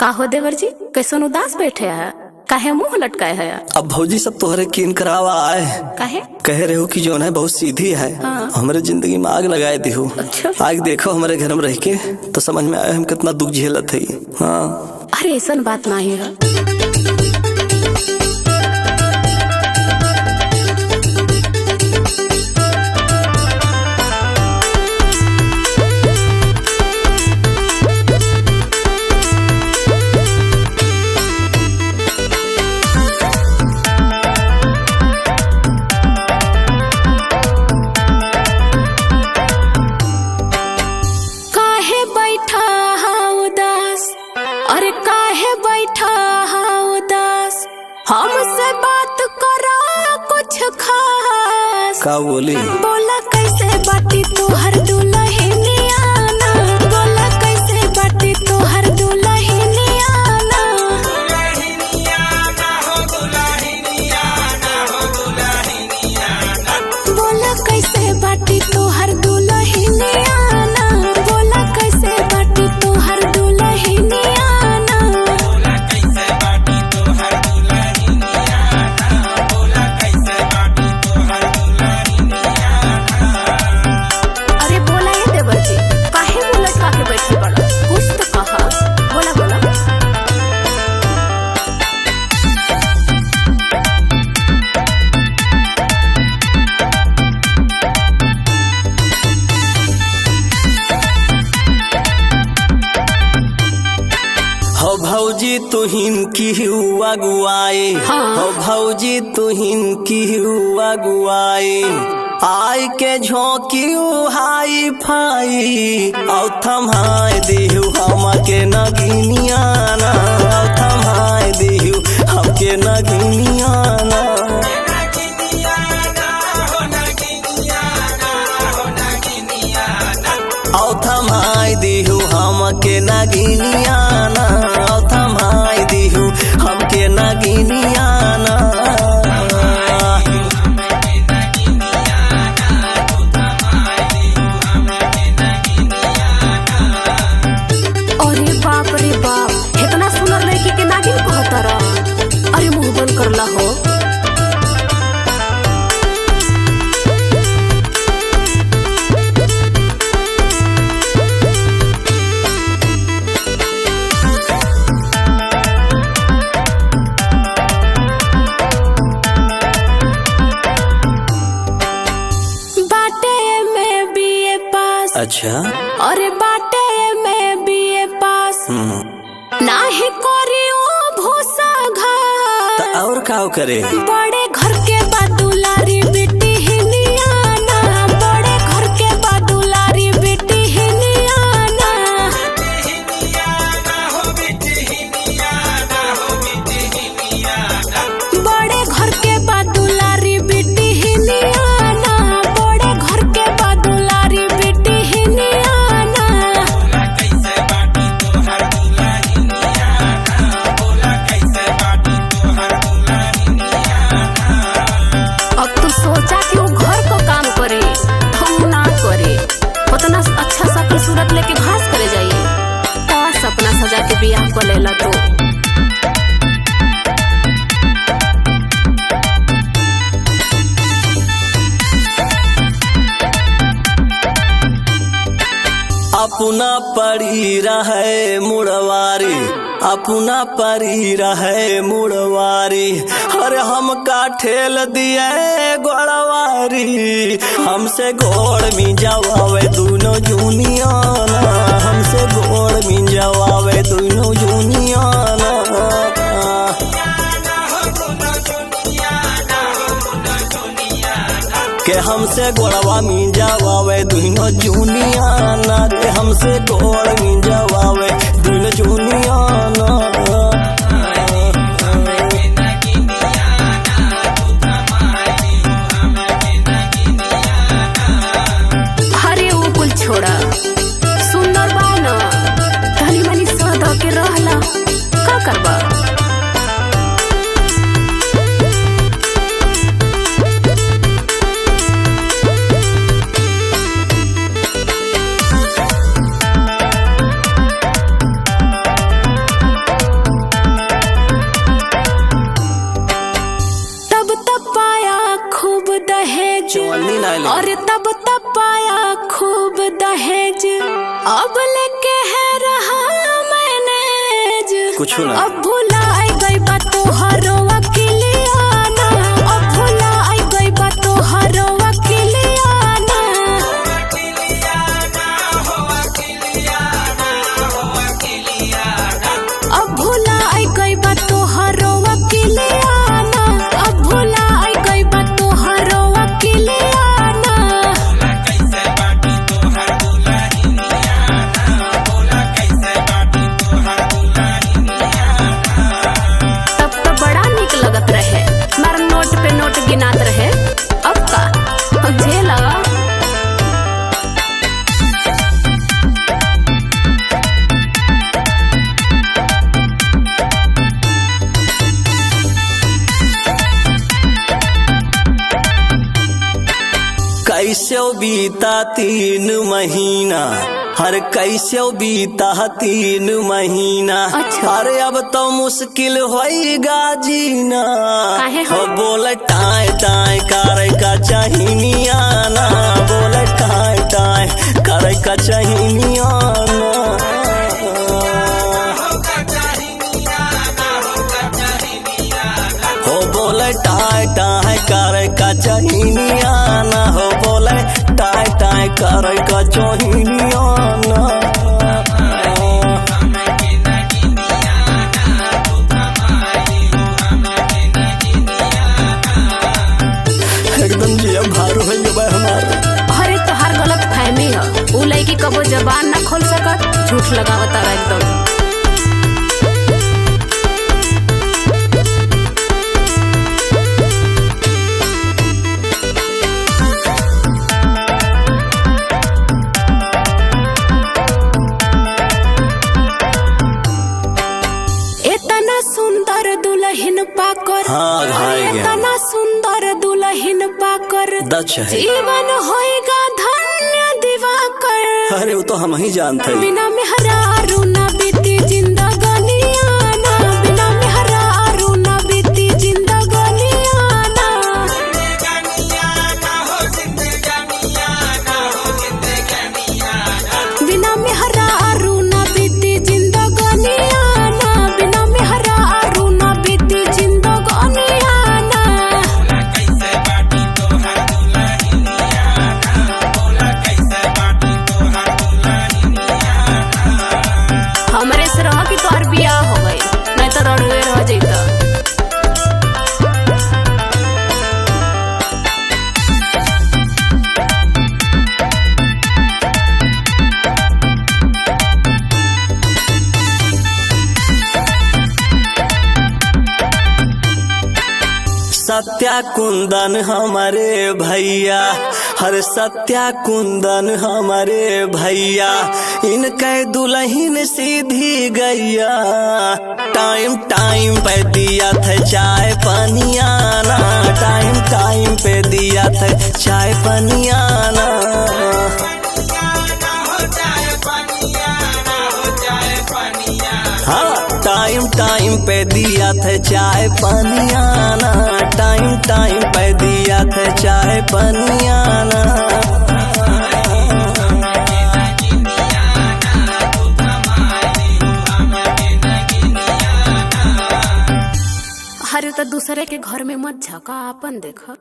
का हो देवर जी, कैसन उदास बैठे है? काहे मुंह लटकाए है? अब भौजी सब तोहरे कीन करावा आए। काहे? कह रहे हो कि जो है बहुत सीधी है। हाँ। हमारे जिंदगी में आग लगाए दी हो। अच्छा। आग देखो हमारे घर में रह के तो समझ में आया हम कितना दुख झेलत है। हाँ अरे ऐसन बात नहीं है। अरे काहे बैठा है उदास? हमसे बात करा कुछ खास। का बोली? बोला कैसे बाटी तोहर दुल्हनियाना, बोला कैसे बाटी तोहर दुल्हनियाना। बोला कैसे बाटी तोहर दुल्हनियाना, बोला कैसे बाटी तोहर दुल्हनियाना। हो भौजी तुहिन की हुआ गुआई। हाँ। हो भौजी तुहिन की हुआ गुआई। आई के झोंकी हाई फाई औ थमाए देहु हम के नगिनियाना, औ थमाए देहु हम के नगिनियाना। औ थमाए देहु हम के नगिनियाना, औ थमाए देहु हम के नगिनियाना। अरे बाप रे बाप, इतना सुंदर लड़की के नागिन कहता रहा। अरे मुंह बंद करला हो। अच्छा। अरे बाटे में बीए पास नाही करियो भूसा घर। और का करे? बड़े घर के बादुलारी बेटी हिनियाना, बड़े घर के बादुलारी बेटी हिनियाना। बड़े घर के बादुलारी बेटी हिनियाना, बड़े घर के बादुलारी बेटी हिनियाना। अब तो सोचा कि वो घर को काम करे, हम ना करे। उतना अच्छा सा सूरत लेके घास करे जाइए। काश अपना सजा के बियाह को लेला तो। अपना परी रहे मुड़वारी, अपना परी रहे मुड़वारी। अरे हम का ठेल दिए गोड़वारी, हमसे गोड़ में जवावे दोनों जूनियाना, हमसे गोड़ में जवावे दोनों जूनियाना। के हमसे गोड़वा में जवावे दोनों जूनियाना रे, हमसे गोड़ में जवावे दोनों जूनियाना। अरे वो कुल छोड़ा, सुंदर बा ना, धनी मनी सद के रहला का करबा? कुछ ना। अब भुलाए गई बा तोहरो अकेलियाना, अब भुलाए गई बा तोहरो अकेलियाना। अब भुलाए गई बा तोहरो अकेलियाना, अब भुलाए गई बा तोहरो अकेलियाना। तब तो बड़ा निक लगत रहे, मर नोट पे नोट गिनात रहे। अब का झेला कैसे बीता 3 महीना, हर कैसे बीता 3 महीना। अच्छा। अरे अब तो मुश्किल होएगा जीना। काहे हो? बोले टाय टाय करे का चाहिनिया ना, बोले टाय टाय करे का चाहिनिया ना। हो बोले टाय टाय करे का चाहिनिया ना, हो बोले टाय टाय करे का चाहिनिया ना। एकदम जिया भारू हो गया हमारा। अरे तोहार गलत फहमी है, उ लड़की कबो जबान ना खोल सकत, झूठ लगावत रहा एकदम। इतना सुंदर दुल्हन पाकर, हाँ, घाय गया। इतना सुंदर दुल्हन पाकर दच है। जीवन होएगा धन्य दिवाकर। अरे वो तो हम ही जानते हैं। बिना मेहरारू ना बीती जिंदगानियाना, बिना मेहरारू ना बीती जिंदगानियाना। बिना मेहरारू ना बीती जिंदगानियाना, बिना मेहरारू ना बीती जिंदगानियाना। हमरे से रह कि तोहर बियाह हो गई, नहीं तो रड़ुए रह जइता। सत्या कुंदन हमारे भैया, हर सत्या कुंदन हमारे भैया, इनके दुल्हन सीधी गैया। टाइम टाइम पे दिया था चाय पनियाना, टाइम टाइम पे दिया था चाय पनियाना। हाँ, टाइम टाइम पे दिया था चाय पनियाना, टाइम टाइम पे दिया था चाय पनियाना। अरे तो दूसरे के घर में मत झाका, अपन देखा।